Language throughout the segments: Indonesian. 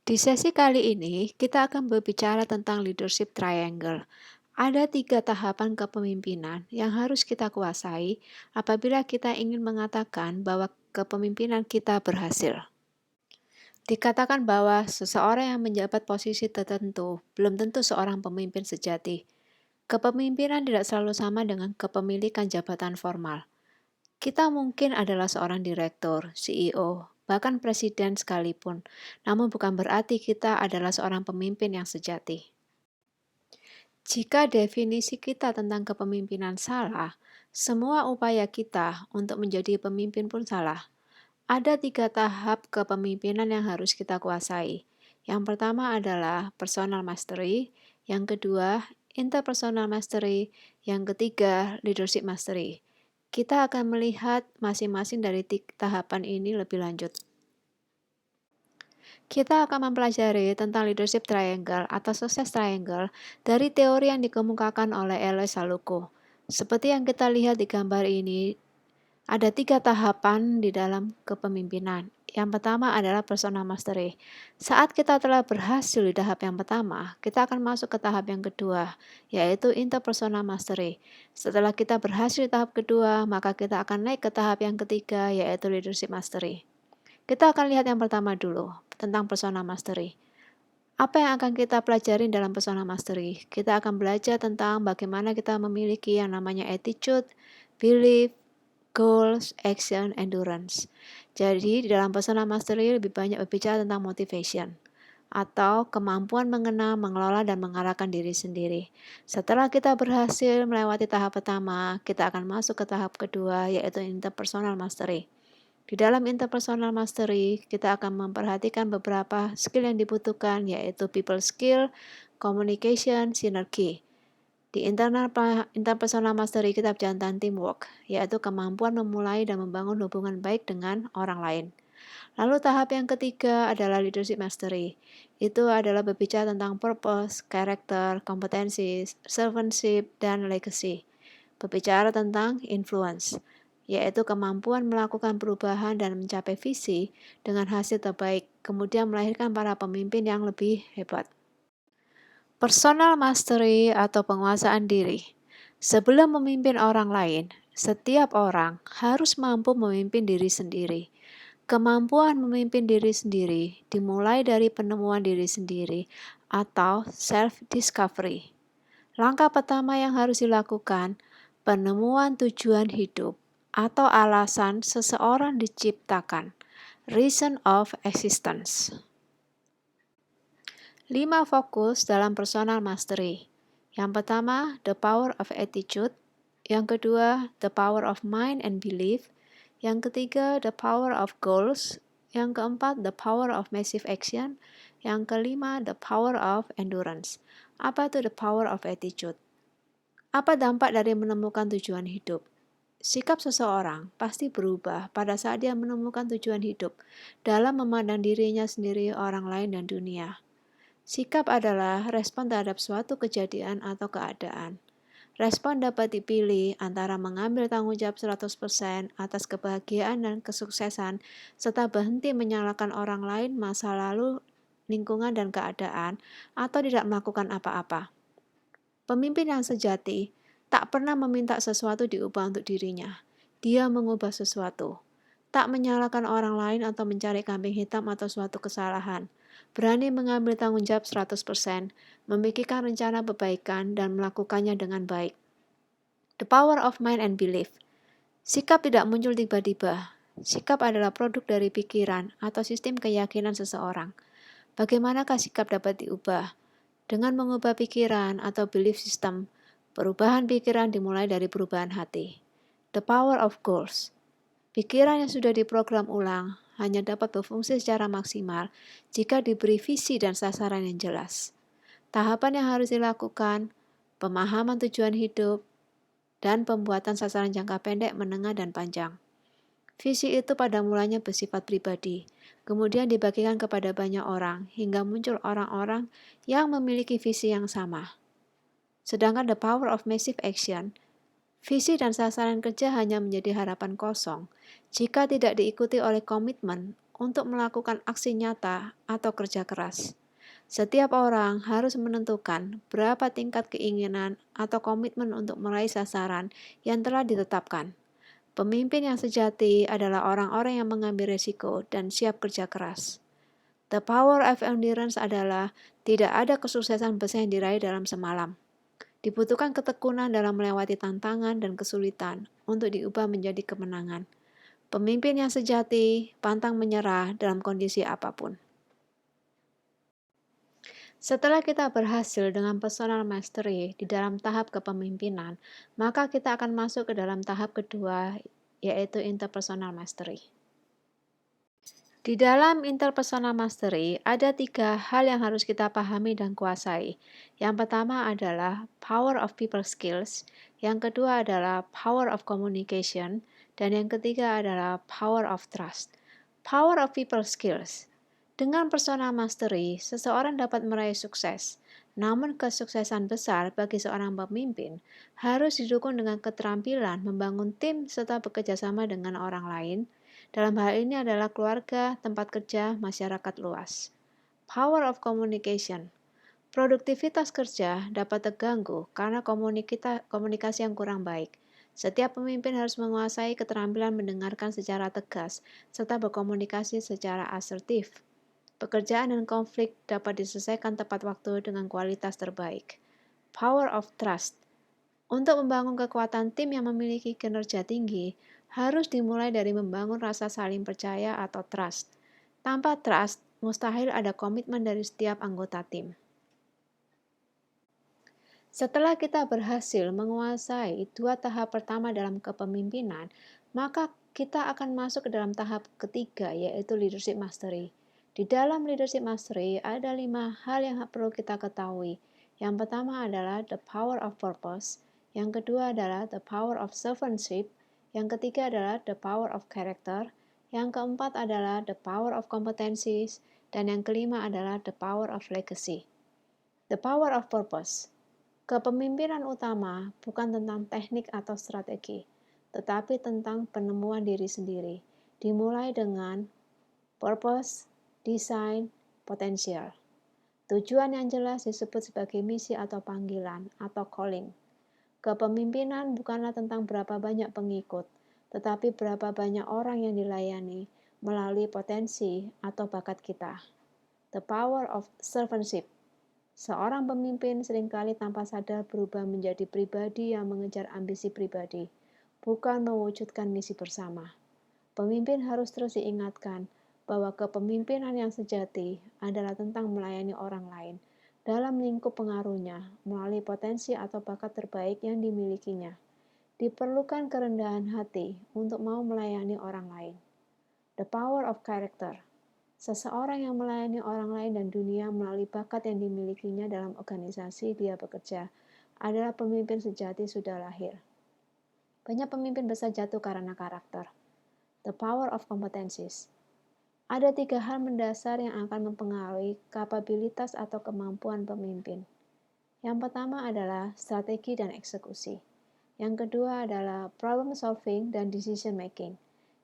Di sesi kali ini, kita akan berbicara tentang leadership triangle. Ada 3 tahapan kepemimpinan yang harus kita kuasai apabila kita ingin mengatakan bahwa kepemimpinan kita berhasil. Dikatakan bahwa seseorang yang menjabat posisi tertentu belum tentu seorang pemimpin sejati. Kepemimpinan tidak selalu sama dengan kepemilikan jabatan formal. Kita mungkin adalah seorang direktur, CEO, bahkan presiden sekalipun, namun bukan berarti kita adalah seorang pemimpin yang sejati. Jika definisi kita tentang kepemimpinan salah, semua upaya kita untuk menjadi pemimpin pun salah. Ada 3 tahap kepemimpinan yang harus kita kuasai. Yang pertama adalah personal mastery, yang kedua interpersonal mastery, yang ketiga leadership mastery. Kita akan melihat masing-masing dari 3 tahapan ini lebih lanjut. Kita akan mempelajari tentang leadership triangle atau success triangle dari teori yang dikemukakan oleh Eloy Saluko. Seperti yang kita lihat di gambar ini, ada 3 tahapan di dalam kepemimpinan. Yang pertama adalah personal mastery. Saat kita telah berhasil di tahap yang pertama, kita akan masuk ke tahap yang kedua, yaitu interpersonal mastery. Setelah kita berhasil di tahap kedua, maka kita akan naik ke tahap yang ketiga, yaitu leadership mastery. Kita akan lihat yang pertama dulu, tentang personal mastery. Apa yang akan kita pelajari dalam personal mastery? Kita akan belajar tentang bagaimana kita memiliki yang namanya attitude, belief, goals, action, endurance. Jadi di dalam personal mastery lebih banyak berbicara tentang motivation atau kemampuan mengenal, mengelola, dan mengarahkan diri sendiri. Setelah kita berhasil melewati tahap pertama, kita akan masuk ke tahap kedua, yaitu interpersonal mastery. Di dalam interpersonal mastery, kita akan memperhatikan beberapa skill yang dibutuhkan, yaitu people skill, communication, synergy. Di interpersonal mastery, kita bicara tentang teamwork, yaitu kemampuan memulai dan membangun hubungan baik dengan orang lain. Lalu tahap yang ketiga adalah leadership mastery. Itu adalah berbicara tentang purpose, character, kompetensi, servantship, dan legacy. Berbicara tentang influence, yaitu kemampuan melakukan perubahan dan mencapai visi dengan hasil terbaik, kemudian melahirkan para pemimpin yang lebih hebat. Personal mastery atau penguasaan diri. Sebelum memimpin orang lain, setiap orang harus mampu memimpin diri sendiri. Kemampuan memimpin diri sendiri dimulai dari penemuan diri sendiri atau self-discovery. Langkah pertama yang harus dilakukan, penemuan tujuan hidup atau alasan seseorang diciptakan, reason of existence. 5 fokus dalam personal mastery. Yang pertama, the power of attitude. Yang kedua, the power of mind and belief. Yang ketiga, the power of goals. Yang keempat, the power of massive action. Yang kelima, the power of endurance. Apa itu the power of attitude? Apa dampak dari menemukan tujuan hidup? Sikap seseorang pasti berubah pada saat dia menemukan tujuan hidup dalam memandang dirinya sendiri, orang lain, dan dunia. Sikap adalah respon terhadap suatu kejadian atau keadaan. Respon dapat dipilih antara mengambil tanggung jawab 100% atas kebahagiaan dan kesuksesan, serta berhenti menyalahkan orang lain, masa lalu, lingkungan, dan keadaan, atau tidak melakukan apa-apa. Pemimpin yang sejati tak pernah meminta sesuatu diubah untuk dirinya. Dia mengubah sesuatu. Tak menyalahkan orang lain atau mencari kambing hitam atau suatu kesalahan. Berani mengambil tanggung jawab 100%, memikirkan rencana perbaikan dan melakukannya dengan baik. The power of mind and belief. Sikap tidak muncul tiba-tiba. Sikap adalah produk dari pikiran atau sistem keyakinan seseorang. Bagaimanakah sikap dapat diubah? Dengan mengubah pikiran atau belief system, perubahan pikiran dimulai dari perubahan hati. The power of goals. Pikiran yang sudah diprogram ulang hanya dapat berfungsi secara maksimal jika diberi visi dan sasaran yang jelas. Tahapan yang harus dilakukan, pemahaman tujuan hidup, dan pembuatan sasaran jangka pendek, menengah, dan panjang. Visi itu pada mulanya bersifat pribadi, kemudian dibagikan kepada banyak orang, hingga muncul orang-orang yang memiliki visi yang sama. Sedangkan the power of massive action, visi dan sasaran kerja hanya menjadi harapan kosong jika tidak diikuti oleh komitmen untuk melakukan aksi nyata atau kerja keras. Setiap orang harus menentukan berapa tingkat keinginan atau komitmen untuk meraih sasaran yang telah ditetapkan. Pemimpin yang sejati adalah orang-orang yang mengambil risiko dan siap kerja keras. The power of endurance adalah tidak ada kesuksesan besar yang diraih dalam semalam. Dibutuhkan ketekunan dalam melewati tantangan dan kesulitan untuk diubah menjadi kemenangan. Pemimpin yang sejati pantang menyerah dalam kondisi apapun. Setelah kita berhasil dengan personal mastery di dalam tahap kepemimpinan, maka kita akan masuk ke dalam tahap kedua, yaitu interpersonal mastery. Di dalam interpersonal mastery, ada 3 hal yang harus kita pahami dan kuasai. Yang pertama adalah power of people skills, yang kedua adalah power of communication, dan yang ketiga adalah power of trust. Power of people skills. Dengan personal mastery, seseorang dapat meraih sukses. Namun kesuksesan besar bagi seorang pemimpin harus didukung dengan keterampilan membangun tim serta bekerja sama dengan orang lain. Dalam hal ini adalah keluarga, tempat kerja, masyarakat luas. Power of communication. Produktivitas kerja dapat terganggu karena komunikasi yang kurang baik. Setiap pemimpin harus menguasai keterampilan mendengarkan secara tegas serta berkomunikasi secara asertif. Pekerjaan dan konflik dapat diselesaikan tepat waktu dengan kualitas terbaik. Power of trust. Untuk membangun kekuatan tim yang memiliki kinerja tinggi, harus dimulai dari membangun rasa saling percaya atau trust. Tanpa trust, mustahil ada komitmen dari setiap anggota tim. Setelah kita berhasil menguasai 2 tahap pertama dalam kepemimpinan, maka kita akan masuk ke dalam tahap ketiga, yaitu leadership mastery. Di dalam leadership mastery ada 5 hal yang perlu kita ketahui. Yang pertama adalah the power of purpose, yang kedua adalah the power of servantship, yang ketiga adalah the power of character, yang keempat adalah the power of competencies, dan yang kelima adalah the power of legacy. The power of purpose. Kepemimpinan utama bukan tentang teknik atau strategi, tetapi tentang penemuan diri sendiri, dimulai dengan purpose, design, potensial. Tujuan yang jelas disebut sebagai misi atau panggilan atau calling. Kepemimpinan bukanlah tentang berapa banyak pengikut, tetapi berapa banyak orang yang dilayani melalui potensi atau bakat kita. The power of servantship. Seorang pemimpin seringkali tanpa sadar berubah menjadi pribadi yang mengejar ambisi pribadi, bukan mewujudkan misi bersama. Pemimpin harus terus diingatkan bahwa kepemimpinan yang sejati adalah tentang melayani orang lain dalam lingkup pengaruhnya melalui potensi atau bakat terbaik yang dimilikinya. Diperlukan kerendahan hati untuk mau melayani orang lain. The power of character. Seseorang yang melayani orang lain dan dunia melalui bakat yang dimilikinya dalam organisasi dia bekerja adalah pemimpin sejati sudah lahir. Banyak pemimpin besar jatuh karena karakter. The power of competencies. Ada 3 hal mendasar yang akan mempengaruhi kapabilitas atau kemampuan pemimpin. Yang pertama adalah strategi dan eksekusi. Yang kedua adalah problem solving dan decision making.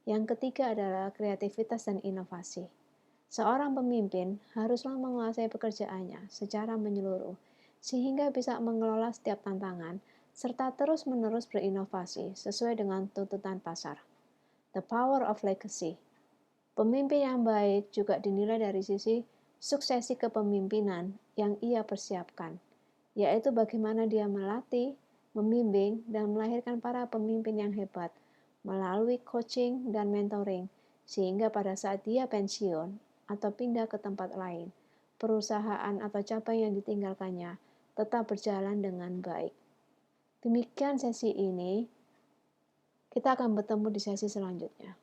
Yang ketiga adalah kreativitas dan inovasi. Seorang pemimpin haruslah menguasai pekerjaannya secara menyeluruh, sehingga bisa mengelola setiap tantangan, serta terus-menerus berinovasi sesuai dengan tuntutan pasar. The power of legacy. Pemimpin yang baik juga dinilai dari sisi suksesi kepemimpinan yang ia persiapkan, yaitu bagaimana dia melatih, membimbing, dan melahirkan para pemimpin yang hebat melalui coaching dan mentoring, sehingga pada saat dia pensiun atau pindah ke tempat lain, perusahaan atau cabang yang ditinggalkannya tetap berjalan dengan baik. Demikian sesi ini, kita akan bertemu di sesi selanjutnya.